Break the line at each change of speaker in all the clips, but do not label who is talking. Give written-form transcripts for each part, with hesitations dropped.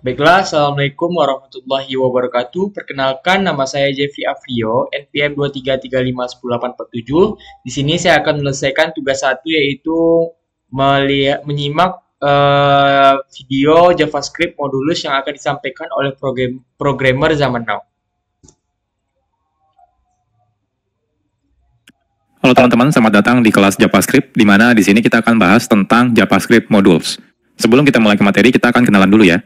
Baiklah, Assalamualaikum warahmatullahi wabarakatuh. Perkenalkan, nama saya Jeffy Afrio, NPM 233510847. Di sini saya akan menyelesaikan tugas satu yaitu menyimak video JavaScript Modulus yang akan disampaikan oleh programmer zaman now.
Halo teman-teman, selamat datang di kelas JavaScript, di mana di sini kita akan bahas tentang JavaScript Modules. Sebelum kita mulai ke materi, kita akan kenalan dulu ya.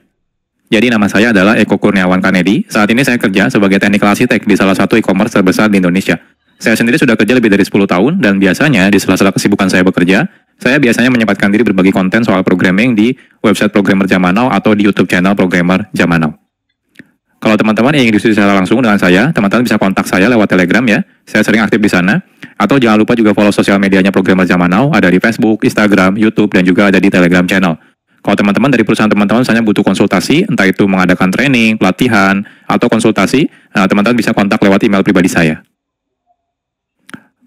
Jadi nama saya adalah Eko Kurniawan Kanedi. Saat ini saya kerja sebagai technical architect di salah satu e-commerce terbesar di Indonesia. Saya sendiri sudah kerja lebih dari 10 tahun, dan biasanya di sela-sela kesibukan saya bekerja, saya biasanya menyempatkan diri berbagi konten soal programming di website Programmer Zaman Now atau di YouTube channel Programmer Zaman Now. Kalau teman-teman ingin diskusi secara langsung dengan saya, teman-teman bisa kontak saya lewat Telegram ya. Saya sering aktif di sana. Atau jangan lupa juga follow sosial medianya Programmer Zaman Now, ada di Facebook, Instagram, YouTube, dan juga ada di Telegram channel. Kalau teman-teman dari perusahaan teman-teman misalnya butuh konsultasi, entah itu mengadakan training, pelatihan, atau konsultasi, teman-teman bisa kontak lewat email pribadi saya.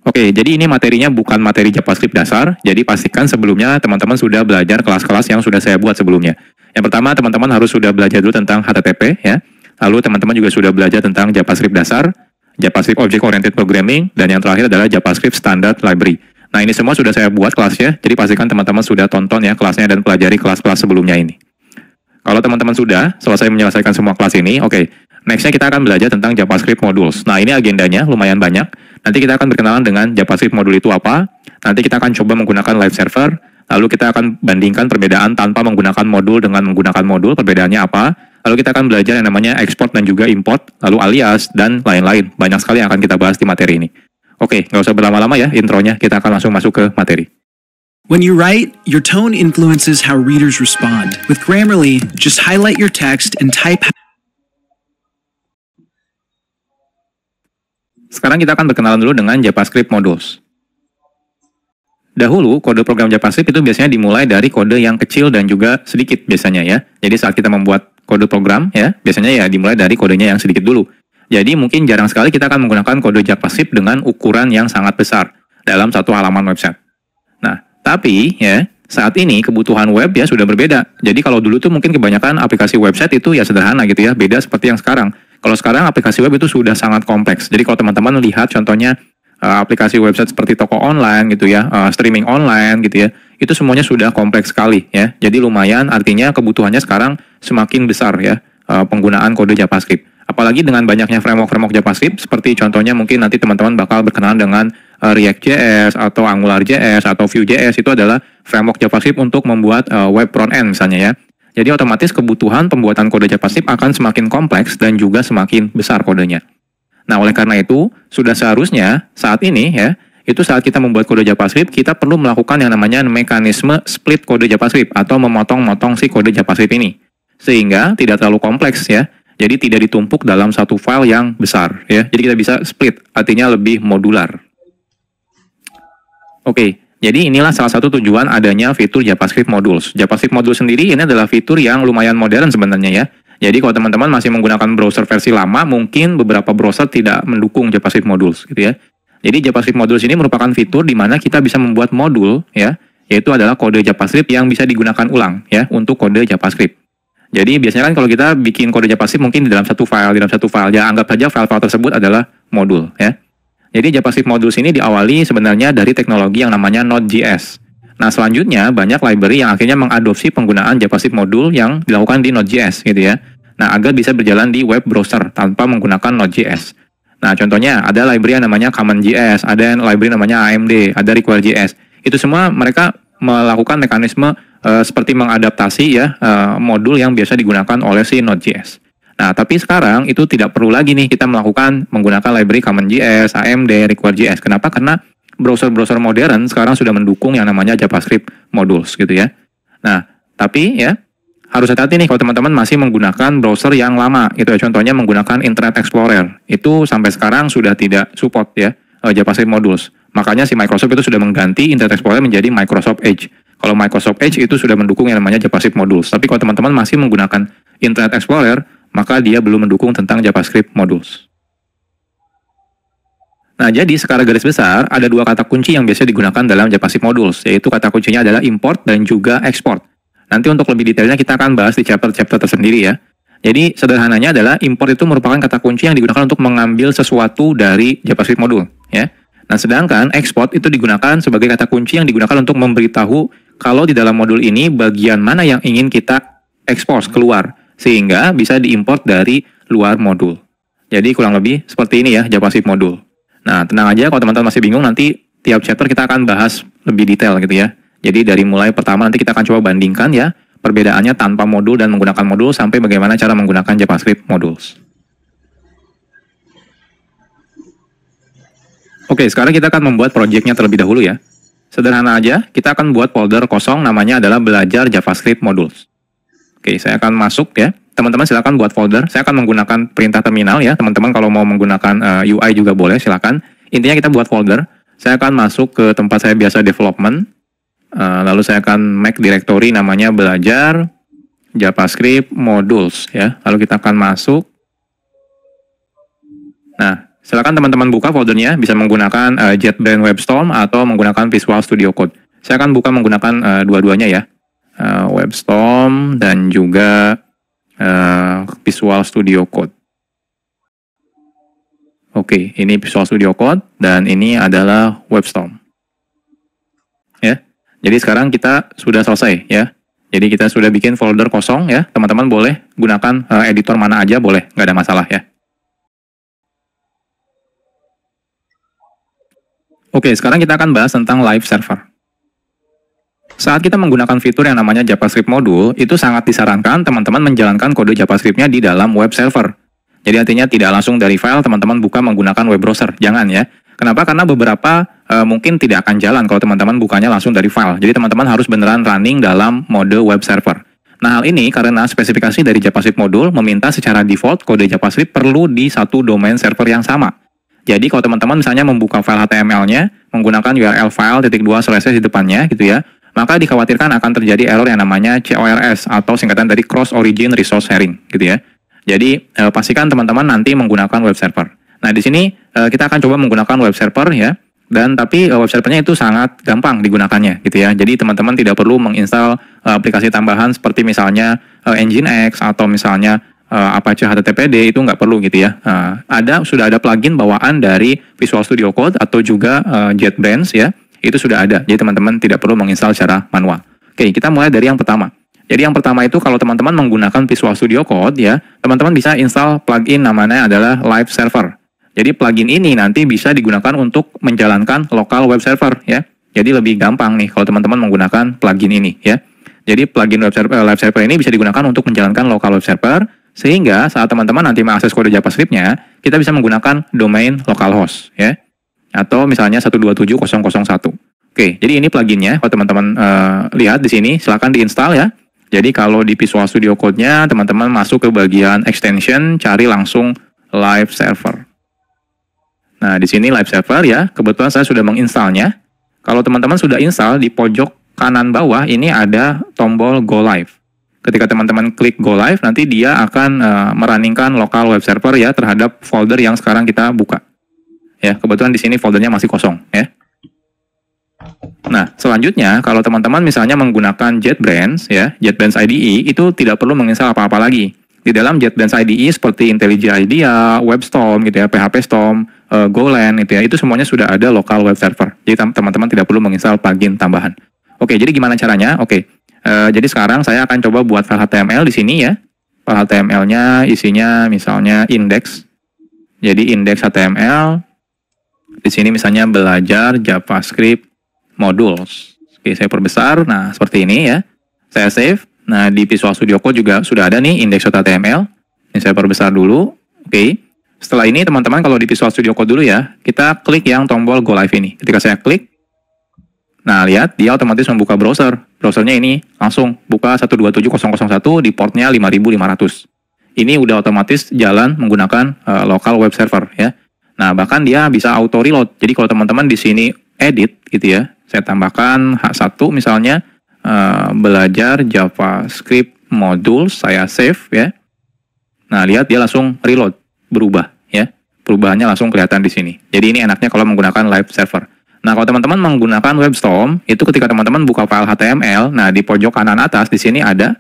Oke, jadi ini materinya bukan materi JavaScript dasar, jadi pastikan sebelumnya teman-teman sudah belajar kelas-kelas yang sudah saya buat sebelumnya. Yang pertama, teman-teman harus sudah belajar dulu tentang HTTP, ya. Lalu teman-teman juga sudah belajar tentang JavaScript dasar, JavaScript Object Oriented Programming, dan yang terakhir adalah JavaScript Standard Library. Nah, ini semua sudah saya buat kelasnya, jadi pastikan teman-teman sudah tonton ya kelasnya dan pelajari kelas-kelas sebelumnya ini. Kalau teman-teman sudah selesai menyelesaikan semua kelas ini, oke. Nextnya kita akan belajar tentang JavaScript Modules. Nah, ini agendanya lumayan banyak. Nanti kita akan berkenalan dengan JavaScript Module itu apa. Nanti kita akan coba menggunakan live server. Lalu kita akan bandingkan perbedaan tanpa menggunakan modul dengan menggunakan modul, perbedaannya apa. Lalu kita akan belajar yang namanya export dan juga import, lalu alias, dan lain-lain. Banyak sekali yang akan kita bahas di materi ini. Oke, nggak usah berlama-lama ya intronya, kita akan langsung masuk ke materi.
When you write, your tone influences how readers respond. With Grammarly, just highlight your text and type.
Sekarang kita akan berkenalan dulu dengan JavaScript Modules. Dahulu, kode program JavaScript itu biasanya dimulai dari kode yang kecil dan juga sedikit biasanya ya. Jadi saat kita membuat kode program ya, biasanya ya dimulai dari kodenya yang sedikit dulu. Jadi mungkin jarang sekali kita akan menggunakan kode JavaScript dengan ukuran yang sangat besar dalam satu halaman website. Nah, tapi ya saat ini kebutuhan web ya sudah berbeda. Jadi kalau dulu tuh mungkin kebanyakan aplikasi website itu ya sederhana gitu ya, beda seperti yang sekarang. Kalau sekarang aplikasi web itu sudah sangat kompleks. Jadi kalau teman-teman lihat contohnya aplikasi website seperti toko online gitu ya, streaming online gitu ya, itu semuanya sudah kompleks sekali ya. Jadi lumayan, artinya kebutuhannya sekarang semakin besar ya penggunaan kode JavaScript. Apalagi dengan banyaknya framework JavaScript, seperti contohnya mungkin nanti teman-teman bakal berkenalan dengan React.js atau AngularJS atau Vue.js, itu adalah framework JavaScript untuk membuat web front-end misalnya ya. Jadi otomatis kebutuhan pembuatan kode JavaScript akan semakin kompleks dan juga semakin besar kodenya. Nah, oleh karena itu, sudah seharusnya saat ini ya, itu saat kita membuat kode JavaScript, kita perlu melakukan yang namanya mekanisme split kode JavaScript atau memotong-motong si kode JavaScript ini. Sehingga tidak terlalu kompleks ya. Jadi tidak ditumpuk dalam satu file yang besar ya. Jadi kita bisa split, artinya lebih modular. Oke, jadi inilah salah satu tujuan adanya fitur JavaScript Modules. JavaScript Modules sendiri ini adalah fitur yang lumayan modern sebenarnya ya. Jadi kalau teman-teman masih menggunakan browser versi lama, mungkin beberapa browser tidak mendukung JavaScript Modules gitu ya. Jadi JavaScript Modules ini merupakan fitur di mana kita bisa membuat modul ya, yaitu adalah kode JavaScript yang bisa digunakan ulang ya untuk kode JavaScript. Jadi biasanya kan kalau kita bikin kode JavaScript mungkin di dalam satu file, ya anggap saja file-file tersebut adalah modul ya. Jadi JavaScript Modules ini diawali sebenarnya dari teknologi yang namanya Node.js. Nah selanjutnya banyak library yang akhirnya mengadopsi penggunaan JavaScript modul yang dilakukan di Node.js gitu ya. Nah agar bisa berjalan di web browser tanpa menggunakan Node.js. Nah contohnya ada library yang namanya Common.js, ada library namanya AMD, ada Require.js. Itu semua mereka melakukan mekanisme seperti mengadaptasi ya modul yang biasa digunakan oleh si Node.js. Nah, tapi sekarang itu tidak perlu lagi nih kita menggunakan library Common.js, AMD, Require.js. Kenapa? Karena browser-browser modern sekarang sudah mendukung yang namanya JavaScript Modules gitu ya. Nah, tapi ya harus hati-hati nih kalau teman-teman masih menggunakan browser yang lama gitu ya. Contohnya menggunakan Internet Explorer. Itu sampai sekarang sudah tidak support ya JavaScript Modules. Makanya si Microsoft itu sudah mengganti Internet Explorer menjadi Microsoft Edge. Kalau Microsoft Edge itu sudah mendukung yang namanya JavaScript Modules. Tapi kalau teman-teman masih menggunakan Internet Explorer, maka dia belum mendukung tentang JavaScript Modules. Nah, jadi secara garis besar, ada dua kata kunci yang biasa digunakan dalam JavaScript Modules, yaitu kata kuncinya adalah import dan juga export. Nanti untuk lebih detailnya kita akan bahas di chapter-chapter tersendiri ya. Jadi sederhananya adalah import itu merupakan kata kunci yang digunakan untuk mengambil sesuatu dari JavaScript modul ya. Nah, sedangkan export itu digunakan sebagai kata kunci yang digunakan untuk memberitahu kalau di dalam modul ini bagian mana yang ingin kita export keluar sehingga bisa diimport dari luar modul. Jadi kurang lebih seperti ini ya JavaScript modul. Nah, tenang aja kalau teman-teman masih bingung, nanti tiap chapter kita akan bahas lebih detail gitu ya. Jadi dari mulai pertama nanti kita akan coba bandingkan ya perbedaannya tanpa modul dan menggunakan modul sampai bagaimana cara menggunakan JavaScript modules. Oke, sekarang kita akan membuat projectnya terlebih dahulu ya. Sederhana aja, kita akan buat folder kosong namanya adalah belajar JavaScript modules. Oke, saya akan masuk ya. Teman-teman silakan buat folder. Saya akan menggunakan perintah terminal ya. Teman-teman kalau mau menggunakan UI juga boleh, silakan. Intinya kita buat folder. Saya akan masuk ke tempat saya biasa development. Lalu saya akan make directory namanya belajar JavaScript modules ya. Lalu kita akan masuk. Nah, silakan teman-teman buka foldernya, bisa menggunakan JetBrains WebStorm atau menggunakan Visual Studio Code. Saya akan buka menggunakan dua-duanya ya, WebStorm dan juga Visual Studio Code. Oke, ini Visual Studio Code dan ini adalah WebStorm. Ya, jadi sekarang kita sudah selesai ya. Jadi kita sudah bikin folder kosong ya. Teman-teman boleh gunakan editor mana aja boleh, nggak ada masalah ya. Oke, sekarang kita akan bahas tentang live server. Saat kita menggunakan fitur yang namanya JavaScript module, itu sangat disarankan teman-teman menjalankan kode JavaScript-nya di dalam web server. Jadi artinya tidak langsung dari file teman-teman buka menggunakan web browser, jangan ya. Kenapa? Karena beberapa mungkin tidak akan jalan kalau teman-teman bukanya langsung dari file. Jadi teman-teman harus beneran running dalam mode web server. Nah, hal ini karena spesifikasi dari JavaScript module meminta secara default kode JavaScript perlu di satu domain server yang sama. Jadi kalau teman-teman misalnya membuka file HTML-nya menggunakan URL file // di depannya gitu ya, maka dikhawatirkan akan terjadi error yang namanya CORS atau singkatan dari Cross Origin Resource Sharing gitu ya. Jadi pastikan teman-teman nanti menggunakan web server. Nah, di sini kita akan coba menggunakan web server ya. Dan tapi web servernya itu sangat gampang digunakannya gitu ya. Jadi teman-teman tidak perlu menginstal aplikasi tambahan seperti misalnya Nginx atau misalnya Apache HTTPD, itu nggak perlu gitu ya. Sudah ada plugin bawaan dari Visual Studio Code atau juga JetBrains ya. Itu sudah ada. Jadi teman-teman tidak perlu menginstal secara manual. Oke, kita mulai dari yang pertama. Jadi yang pertama itu kalau teman-teman menggunakan Visual Studio Code ya, teman-teman bisa install plugin namanya adalah Live Server. Jadi plugin ini nanti bisa digunakan untuk menjalankan local web server ya. Jadi lebih gampang nih kalau teman-teman menggunakan plugin ini ya. Jadi plugin Live Server ini bisa digunakan untuk menjalankan local web server sehingga saat teman-teman nanti mengakses kode JavaScript-nya, kita bisa menggunakan domain localhost ya. Atau misalnya 127.0.0.1. Oke, jadi ini pluginnya. Kalau teman-teman lihat di sini, silakan diinstal ya. Jadi kalau di Visual Studio Code-nya, teman-teman masuk ke bagian extension, cari langsung Live Server. Nah, di sini Live Server ya, kebetulan saya sudah menginstalnya. Kalau teman-teman sudah install, di pojok kanan bawah ini ada tombol Go Live. Ketika teman-teman klik Go Live, nanti dia akan merunningkan local web server ya terhadap folder yang sekarang kita buka. Ya, kebetulan di sini foldernya masih kosong ya. Nah, selanjutnya kalau teman-teman misalnya menggunakan JetBrains ya, JetBrains IDE itu tidak perlu menginstal apa-apa lagi. Di dalam JetBrains IDE seperti IntelliJ IDEA, WebStorm gitu ya, PHP Storm, Golang gitu ya, itu semuanya sudah ada local web server. Jadi teman-teman tidak perlu menginstal plugin tambahan. Oke, jadi gimana caranya? Oke. Jadi sekarang saya akan coba buat file HTML di sini ya. File HTML-nya isinya misalnya index. Jadi index HTML. Di sini misalnya belajar JavaScript modules. Oke, saya perbesar. Nah, seperti ini ya. Saya save. Nah, di Visual Studio Code juga sudah ada nih index.html. Ini saya perbesar dulu. Oke. Setelah ini teman-teman kalau di Visual Studio Code dulu ya, kita klik yang tombol Go Live ini. Ketika saya klik, nah lihat dia otomatis membuka browser. Browsernya ini langsung buka 127.0.0.1 di portnya 5500. Ini udah otomatis jalan menggunakan local web server ya. Nah, bahkan dia bisa auto reload. Jadi kalau teman-teman di sini edit gitu ya, saya tambahkan H1 misalnya belajar JavaScript modules, saya save ya. Nah, lihat dia langsung reload, berubah ya. Perubahannya langsung kelihatan di sini. Jadi ini enaknya kalau menggunakan live server. Nah, kalau teman-teman menggunakan WebStorm, itu ketika teman-teman buka file HTML, nah di pojok kanan atas di sini ada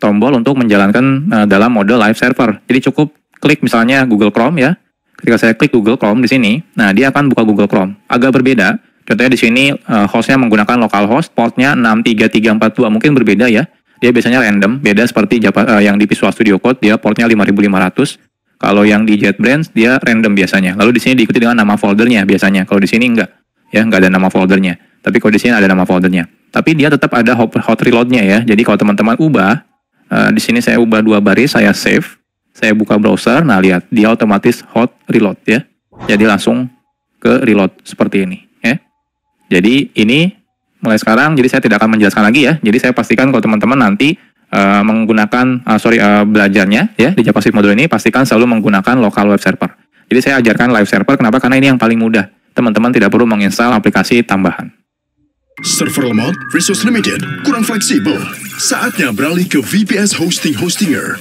tombol untuk menjalankan dalam mode live server. Jadi cukup klik misalnya Google Chrome ya. Ketika saya klik Google Chrome di sini, nah dia akan buka Google Chrome. Agak berbeda. Contohnya di sini hostnya menggunakan localhost, portnya 63342, mungkin berbeda ya. Dia biasanya random, beda seperti yang di Visual Studio Code, dia portnya 5500. Kalau yang di JetBrains dia random biasanya. Lalu di sini diikuti dengan nama foldernya biasanya. Kalau di sini enggak. Ya, nggak ada nama foldernya. Tapi kalau di sini ada nama foldernya. Tapi dia tetap ada hot reload-nya ya. Jadi kalau teman-teman ubah, di sini saya ubah 2 baris, saya save, saya buka browser, nah lihat dia otomatis hot reload ya. Jadi langsung ke reload seperti ini ya. Jadi ini mulai sekarang, jadi saya tidak akan menjelaskan lagi ya. Jadi saya pastikan kalau teman-teman nanti menggunakan belajarnya ya di JavaScript modul ini, pastikan selalu menggunakan local web server. Jadi saya ajarkan live server, kenapa? Karena ini yang paling mudah. Teman-teman tidak perlu menginstal aplikasi tambahan.
Server lemot, resource limited, kurang fleksibel. Saatnya beralih ke VPS Hostinger.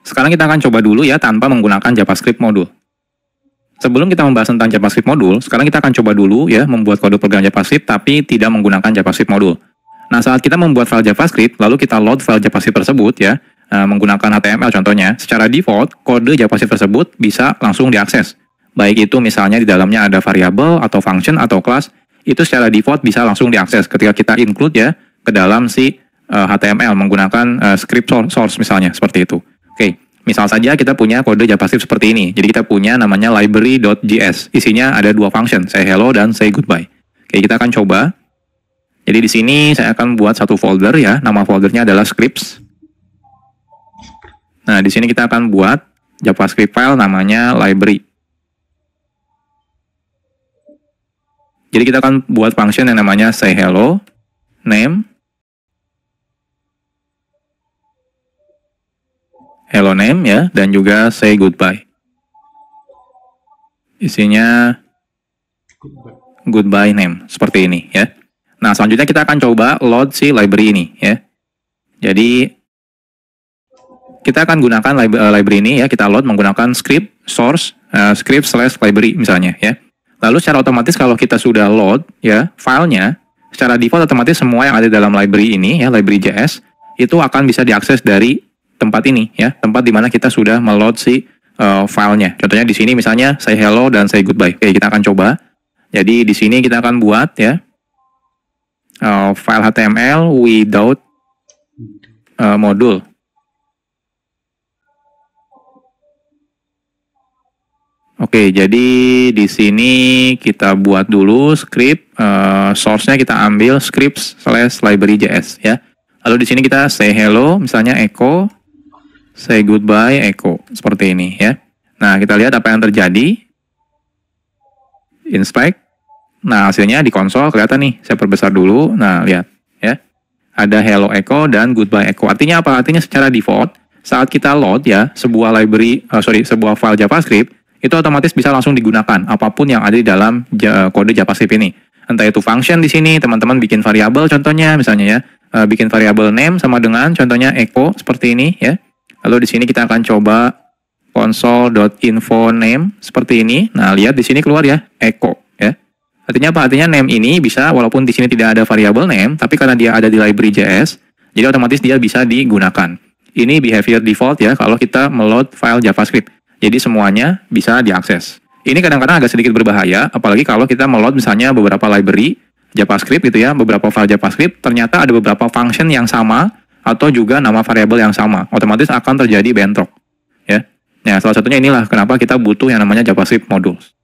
Sekarang kita akan coba dulu ya tanpa menggunakan JavaScript modul. Sebelum kita membahas tentang JavaScript modul, sekarang kita akan coba dulu ya membuat kode program JavaScript tapi tidak menggunakan JavaScript modul. Nah, saat kita membuat file JavaScript, lalu kita load file JavaScript tersebut ya, menggunakan HTML contohnya, secara default kode JavaScript tersebut bisa langsung diakses. Baik itu misalnya di dalamnya ada variabel atau function atau class, itu secara default bisa langsung diakses ketika kita include ya ke dalam si HTML menggunakan script source misalnya seperti itu. Oke, misal saja kita punya kode JavaScript seperti ini. Jadi kita punya namanya library.js. Isinya ada 2 function, say hello dan say goodbye. Oke, kita akan coba. Jadi di sini saya akan buat satu folder ya, nama foldernya adalah scripts. Nah, di sini kita akan buat JavaScript file namanya library. Jadi kita akan buat function yang namanya say hello, name, hello name ya, dan juga say goodbye. Isinya goodbye name, seperti ini ya. Nah, selanjutnya kita akan coba load si library ini ya. Jadi kita akan gunakan library ini ya, kita load menggunakan script source script/library misalnya ya. Lalu secara otomatis kalau kita sudah load ya filenya, secara default otomatis semua yang ada dalam library ini ya, library.js itu akan bisa diakses dari tempat ini ya, tempat di mana kita sudah meload si filenya. Contohnya di sini misalnya say hello dan say goodbye. Oke, kita akan coba. Jadi di sini kita akan buat ya file HTML without module. Oke, jadi di sini kita buat dulu script, source-nya kita ambil scripts/library.js ya. Lalu di sini kita say hello, misalnya echo, say goodbye, echo, seperti ini ya. Nah, kita lihat apa yang terjadi. Inspect. Nah, hasilnya di konsol kelihatan nih. Saya perbesar dulu. Nah, lihat ya. Ada hello echo dan goodbye echo. Artinya apa? Artinya secara default saat kita load ya sebuah sebuah file JavaScript, itu otomatis bisa langsung digunakan apapun yang ada di dalam kode JavaScript ini. Entah itu function di sini, teman-teman bikin variabel contohnya misalnya ya, bikin variabel name sama dengan contohnya echo seperti ini ya. Lalu di sini kita akan coba console.info name seperti ini. Nah, lihat di sini keluar ya echo ya. Artinya apa? Artinya name ini bisa walaupun di sini tidak ada variabel name, tapi karena dia ada di library.js, jadi otomatis dia bisa digunakan. Ini behavior default ya kalau kita meload file JavaScript. Jadi semuanya bisa diakses. Ini kadang-kadang agak sedikit berbahaya, apalagi kalau kita meload misalnya beberapa library JavaScript gitu ya, beberapa file JavaScript, ternyata ada beberapa function yang sama, atau juga nama variabel yang sama. Otomatis akan terjadi bentrok. Ya. Nah, salah satunya inilah kenapa kita butuh yang namanya JavaScript modules.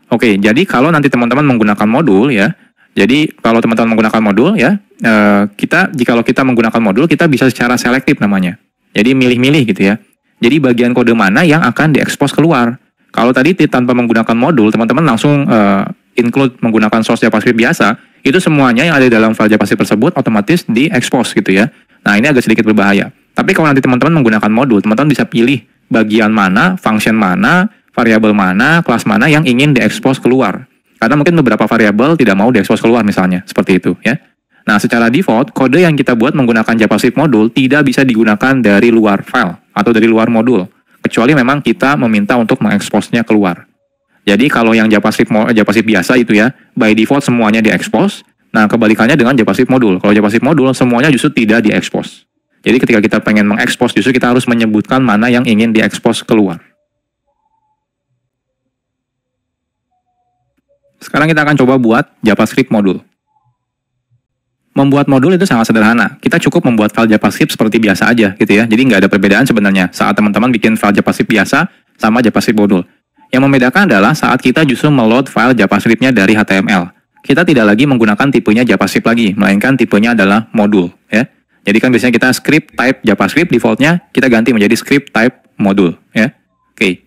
Oke, jadi kalau nanti teman-teman menggunakan modul ya, jadi kalau teman-teman menggunakan modul ya, jikalau kita menggunakan modul, kita bisa secara selektif namanya. Jadi milih-milih gitu ya. Jadi bagian kode mana yang akan diekspos keluar. Kalau tadi tanpa menggunakan modul, teman-teman langsung include menggunakan source JavaScript biasa, itu semuanya yang ada dalam file JavaScript tersebut otomatis diekspos gitu ya. Nah, ini agak sedikit berbahaya. Tapi kalau nanti teman-teman menggunakan modul, teman-teman bisa pilih bagian mana, function mana, variabel mana, kelas mana yang ingin diekspos keluar. Karena mungkin beberapa variabel tidak mau diekspos keluar misalnya, seperti itu ya. Nah, secara default, kode yang kita buat menggunakan JavaScript modul tidak bisa digunakan dari luar file atau dari luar modul, kecuali memang kita meminta untuk mengeksposnya keluar. Jadi kalau yang JavaScript biasa itu ya, by default semuanya diekspos. Nah, kebalikannya dengan JavaScript modul. Kalau JavaScript modul semuanya justru tidak diekspos. Jadi ketika kita pengen mengekspos, justru kita harus menyebutkan mana yang ingin diekspos keluar. Sekarang kita akan coba buat JavaScript modul. Membuat modul itu sangat sederhana. Kita cukup membuat file JavaScript seperti biasa aja gitu ya. Jadi nggak ada perbedaan sebenarnya saat teman-teman bikin file JavaScript biasa sama JavaScript modul. Yang membedakan adalah saat kita justru meload file JavaScript-nya dari HTML. Kita tidak lagi menggunakan tipenya JavaScript lagi, melainkan tipenya adalah modul ya. Jadi kan biasanya kita script type JavaScript, defaultnya kita ganti menjadi script type modul ya. Oke.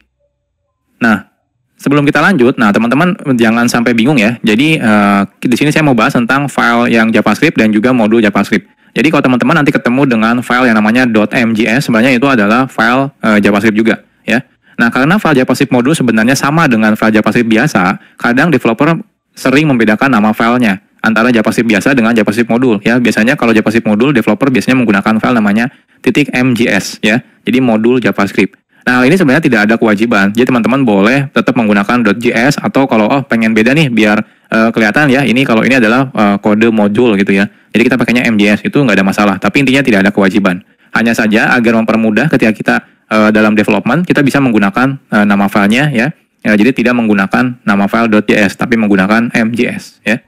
Nah, sebelum kita lanjut, nah teman-teman jangan sampai bingung ya. Jadi di sini saya mau bahas tentang file yang JavaScript dan juga modul JavaScript. Jadi kalau teman-teman nanti ketemu dengan file yang namanya .mjs, sebenarnya itu adalah file JavaScript juga ya. Nah, karena file JavaScript modul sebenarnya sama dengan file JavaScript biasa, kadang developer sering membedakan nama filenya antara JavaScript biasa dengan JavaScript modul ya. Biasanya kalau JavaScript modul, developer biasanya menggunakan file namanya .mjs ya. Jadi modul JavaScript. Nah, hal ini sebenarnya tidak ada kewajiban. Jadi teman-teman boleh tetap menggunakan .js atau kalau pengen beda nih biar kelihatan ya, ini kalau ini adalah kode modul gitu ya. Jadi kita pakainya MJS, itu nggak ada masalah. Tapi intinya tidak ada kewajiban. Hanya saja agar mempermudah ketika kita dalam development, kita bisa menggunakan nama filenya ya. Jadi tidak menggunakan nama file .js, tapi menggunakan MJS ya.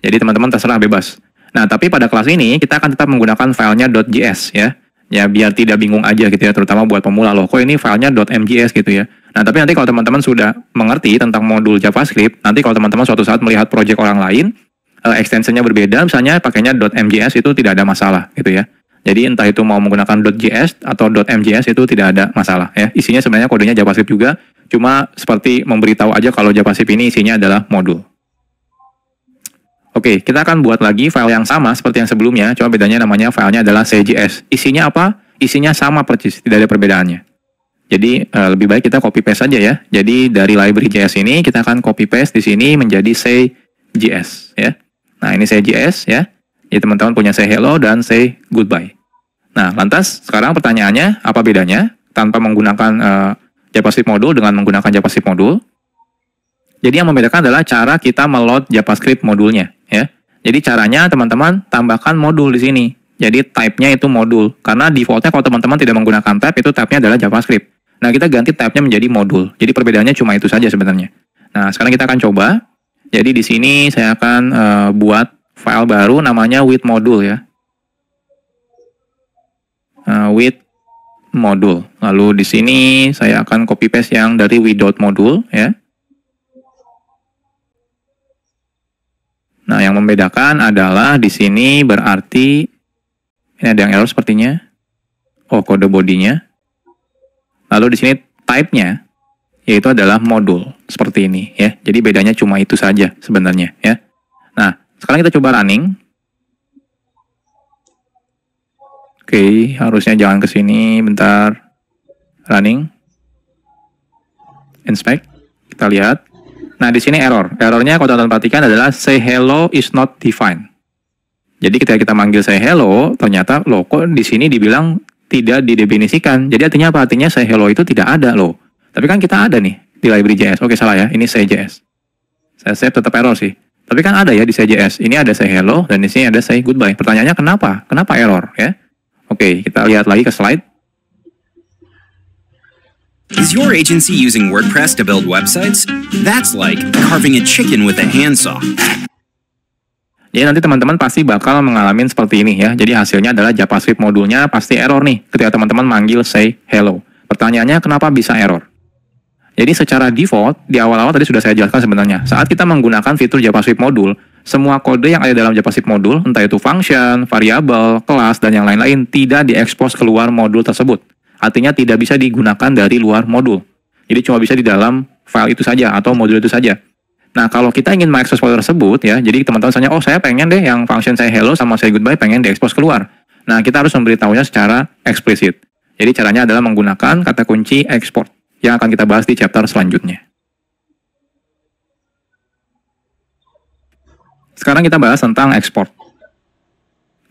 Jadi teman-teman terserah bebas. Nah, tapi pada kelas ini kita akan tetap menggunakan filenya .js ya. Ya biar tidak bingung aja gitu ya, terutama buat pemula loh, kok ini filenya .mjs gitu ya. Nah, tapi nanti kalau teman-teman sudah mengerti tentang modul JavaScript, nanti kalau teman-teman suatu saat melihat project orang lain, extensionnya berbeda, misalnya pakainya .mjs itu tidak ada masalah gitu ya. Jadi entah itu mau menggunakan .js atau .mjs itu tidak ada masalah ya. Isinya sebenarnya kodenya JavaScript juga, cuma seperti memberitahu aja kalau JavaScript ini isinya adalah modul. Oke, kita akan buat lagi file yang sama seperti yang sebelumnya, cuma bedanya namanya filenya adalah CJS. Isinya apa? Isinya sama persis, tidak ada perbedaannya. Jadi lebih baik kita copy paste saja ya. Jadi dari library JS ini kita akan copy paste di sini menjadi CJS ya. Nah, ini CJS ya. Jadi teman-teman punya say hello dan say goodbye. Nah, lantas sekarang pertanyaannya apa bedanya tanpa menggunakan JavaScript modul dengan menggunakan JavaScript modul? Jadi yang membedakan adalah cara kita meload JavaScript modulnya ya. Jadi caranya teman-teman tambahkan modul di sini. Jadi type-nya itu modul. Karena defaultnya kalau teman-teman tidak menggunakan type, itu type-nya adalah JavaScript. Nah, kita ganti type-nya menjadi modul. Jadi perbedaannya cuma itu saja sebenarnya. Nah, sekarang kita akan coba. Jadi di sini saya akan buat file baru namanya with modul ya. With modul. Lalu di sini saya akan copy paste yang dari without modul ya. Nah, yang membedakan adalah di sini berarti ini ada yang error sepertinya. Oh, kode bodinya. Lalu di sini type-nya yaitu adalah modul seperti ini ya. Jadi bedanya cuma itu saja sebenarnya ya. Nah, sekarang kita coba running. Oke, harusnya jangan ke sini, bentar. Running. Inspect. Kita lihat. Nah, di sini error. Errornya kalau teman-teman perhatikan adalah say hello is not defined. Jadi ketika kita manggil say hello, ternyata loh kok di sini dibilang tidak didefinisikan. Jadi artinya apa? Artinya say hello itu tidak ada loh. Tapi kan kita ada nih di library JS. Oke, salah ya. Ini say JS. Saya save tetap error sih. Tapi kan ada ya di say JS. Ini ada say hello dan di sini ada say goodbye. Pertanyaannya kenapa? Kenapa error ya? Oke, kita lihat lagi ke slide.
Is your agency using WordPress to build websites? That's like carving a chicken with a handsaw.
Jadi nanti teman-teman pasti bakal mengalami seperti ini ya. Jadi hasilnya adalah JavaScript modulnya pasti error nih ketika teman-teman manggil say hello. Pertanyaannya kenapa bisa error? Jadi secara default di awal-awal tadi sudah saya jelaskan sebenarnya. Saat kita menggunakan fitur JavaScript modul, semua kode yang ada dalam JavaScript modul, entah itu function, variabel, kelas, dan yang lain-lain tidak diekspos keluar modul tersebut. Artinya tidak bisa digunakan dari luar modul. Jadi cuma bisa di dalam file itu saja atau modul itu saja. Nah, kalau kita ingin mengekspos file tersebut ya, jadi teman-teman tanya, oh saya pengen deh yang function saya hello sama saya goodbye pengen diekspos keluar. Nah, kita harus memberitahunya secara eksplisit. Jadi caranya adalah menggunakan kata kunci export yang akan kita bahas di chapter selanjutnya. Sekarang kita bahas tentang export.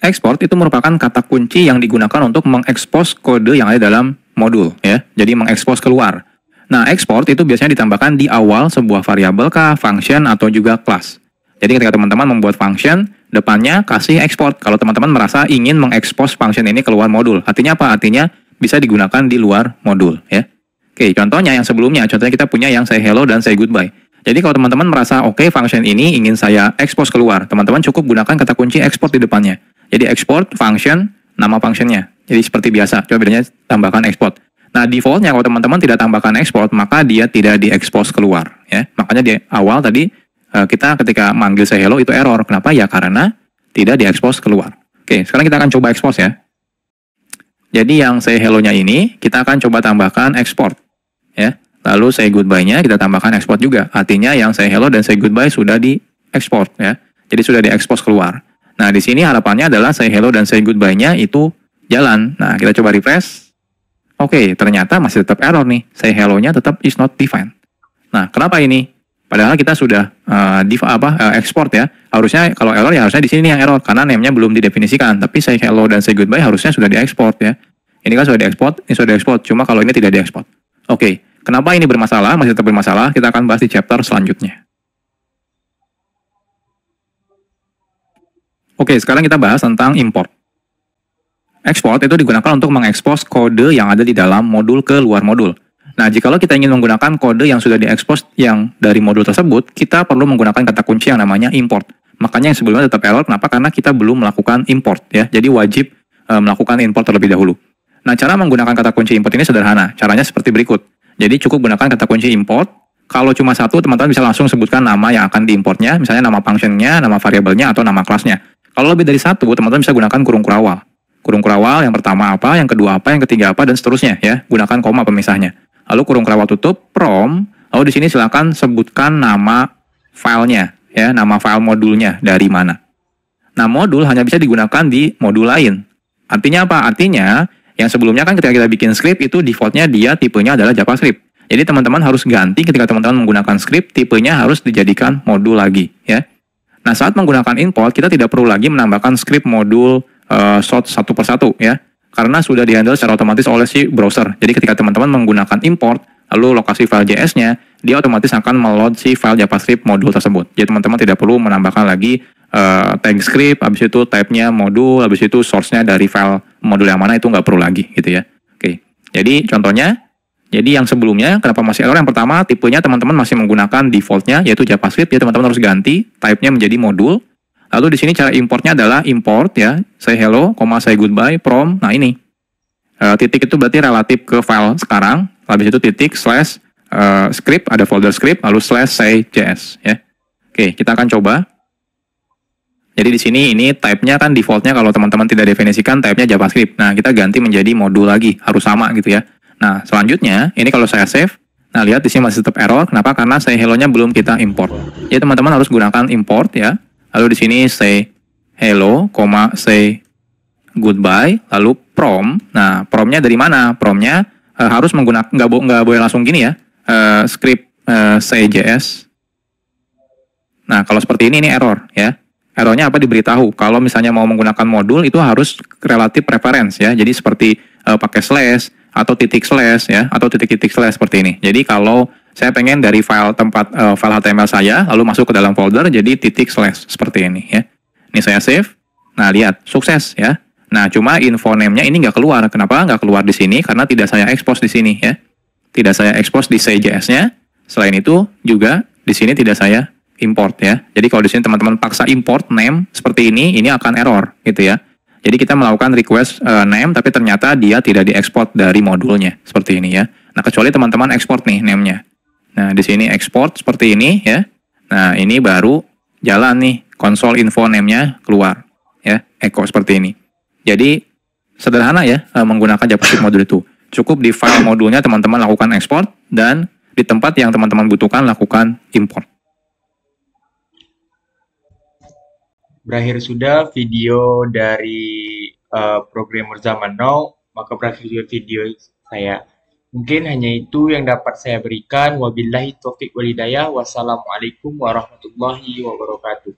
export itu merupakan kata kunci yang digunakan untuk mengekspos kode yang ada dalam modul ya. Jadi mengekspos keluar. Nah, export itu biasanya ditambahkan di awal sebuah variabel kah, function atau juga class. Jadi ketika teman-teman membuat function, depannya kasih export. Kalau teman-teman merasa ingin mengekspos function ini keluar modul. Artinya apa? Artinya bisa digunakan di luar modul ya. Oke, contohnya yang sebelumnya, contohnya kita punya yang say hello dan say goodbye. Jadi kalau teman-teman merasa oke, function ini ingin saya expose keluar, teman-teman cukup gunakan kata kunci export di depannya. Jadi export function, nama functionnya. Jadi seperti biasa, coba bedanya tambahkan export. Nah, defaultnya kalau teman-teman tidak tambahkan export, maka dia tidak diekspos keluar ya. Makanya di awal tadi kita ketika manggil say hello itu error. Kenapa? Ya karena tidak diekspos keluar. Oke, sekarang kita akan coba expose ya. Jadi yang say hello-nya ini kita akan coba tambahkan export ya. Lalu say goodbye-nya kita tambahkan export juga. Artinya yang say hello dan say goodbye sudah diekspor ya. Jadi sudah diekspos keluar. Nah, di sini harapannya adalah say hello dan say goodbye-nya itu jalan. Nah, kita coba refresh. Oke, ternyata masih tetap error nih. Say hello-nya tetap is not defined. Nah, kenapa ini? Padahal kita sudah export ya. Harusnya kalau error ya harusnya di sini yang error karena name-nya belum didefinisikan. Tapi say hello dan say goodbye harusnya sudah diekspor ya. Ini kan sudah diekspor, ini sudah diekspor. Cuma kalau ini tidak diekspor. Oke, kenapa ini bermasalah? Masih tetap bermasalah. Kita akan bahas di chapter selanjutnya. Oke, sekarang kita bahas tentang import. Export itu digunakan untuk mengekspos kode yang ada di dalam modul ke luar modul. Nah, jikalau kita ingin menggunakan kode yang sudah diekspos yang dari modul tersebut, kita perlu menggunakan kata kunci yang namanya import. Makanya yang sebelumnya tetap error, kenapa? Karena kita belum melakukan import ya. Jadi wajib melakukan import terlebih dahulu. Nah, cara menggunakan kata kunci import ini sederhana. Caranya seperti berikut. Jadi cukup gunakan kata kunci import. Kalau cuma satu, teman-teman bisa langsung sebutkan nama yang akan diimportnya, misalnya nama functionnya, nama variabelnya, atau nama kelasnya. Kalau lebih dari satu, teman-teman bisa gunakan kurung kurawal. Kurung kurawal yang pertama apa, yang kedua apa, yang ketiga apa, dan seterusnya ya. Gunakan koma pemisahnya. Lalu kurung kurawal tutup, from. Lalu di sini silakan sebutkan nama filenya ya, nama file modulnya dari mana. Nah, modul hanya bisa digunakan di modul lain. Artinya apa? Artinya yang sebelumnya kan ketika kita bikin script itu defaultnya dia tipenya adalah JavaScript. Jadi teman-teman harus ganti ketika teman-teman menggunakan script, tipenya harus dijadikan modul lagi ya. Nah, saat menggunakan import kita tidak perlu lagi menambahkan script modul sort satu persatu ya. Karena sudah dihandle secara otomatis oleh si browser. Jadi ketika teman-teman menggunakan import, lalu lokasi file JS-nya, dia otomatis akan meload si file JavaScript modul tersebut. Jadi teman-teman tidak perlu menambahkan lagi tag script, habis itu type-nya modul, habis itu source-nya dari file modul yang mana itu nggak perlu lagi gitu ya. Oke, jadi contohnya, jadi yang sebelumnya kenapa masih error? Yang pertama tipenya teman-teman masih menggunakan default-nya yaitu JavaScript, ya teman-teman harus ganti type-nya menjadi modul. Lalu di sini cara importnya adalah import ya, say hello, say goodbye, from. Nah ini titik itu berarti relatif ke file sekarang. Habis itu titik slash script, ada folder script, lalu slash say js ya. Oke, kita akan coba. Jadi di sini ini type-nya kan default-nya kalau teman-teman tidak definisikan type-nya JavaScript. Nah, kita ganti menjadi modul lagi, harus sama gitu ya. Nah, selanjutnya ini kalau saya save, nah lihat di sini masih tetap error. Kenapa? Karena say hello-nya belum kita import. Jadi teman-teman harus gunakan import ya. Lalu di sini say hello, say goodbye, lalu from. Nah, from-nya dari mana? From-nya harus menggunakan nggak boleh langsung gini ya. Script say js. Nah, kalau seperti ini error ya. Errornya apa? Diberitahu. Kalau misalnya mau menggunakan modul itu harus relatif preference ya. Jadi seperti pakai slash atau titik slash ya, atau titik-titik slash seperti ini. Jadi kalau saya pengen dari file tempat file HTML saya lalu masuk ke dalam folder jadi titik slash seperti ini ya. Ini saya save. Nah, lihat sukses ya. Nah, cuma info name-nya ini nggak keluar. Kenapa nggak keluar di sini? Karena tidak saya expose di sini ya. Tidak saya expose di say.js-nya. Selain itu juga di sini tidak saya import ya. Jadi kalau di sini teman-teman paksa import name seperti ini akan error gitu ya. Jadi kita melakukan request name tapi ternyata dia tidak diekspor dari modulnya seperti ini ya. Nah, kecuali teman-teman export nih name-nya. Nah, di sini export seperti ini ya. Nah, ini baru jalan nih console info name-nya keluar ya, echo seperti ini. Jadi sederhana ya menggunakan JavaScript modul itu. Cukup di file modulnya teman-teman lakukan export dan di tempat yang teman-teman butuhkan lakukan import.
Berakhir sudah video dari programmer zaman now, maka berakhir juga video saya. Mungkin hanya itu yang dapat saya berikan. Wabillahi taufiq walhidayah. Wassalamualaikum warahmatullahi wabarakatuh.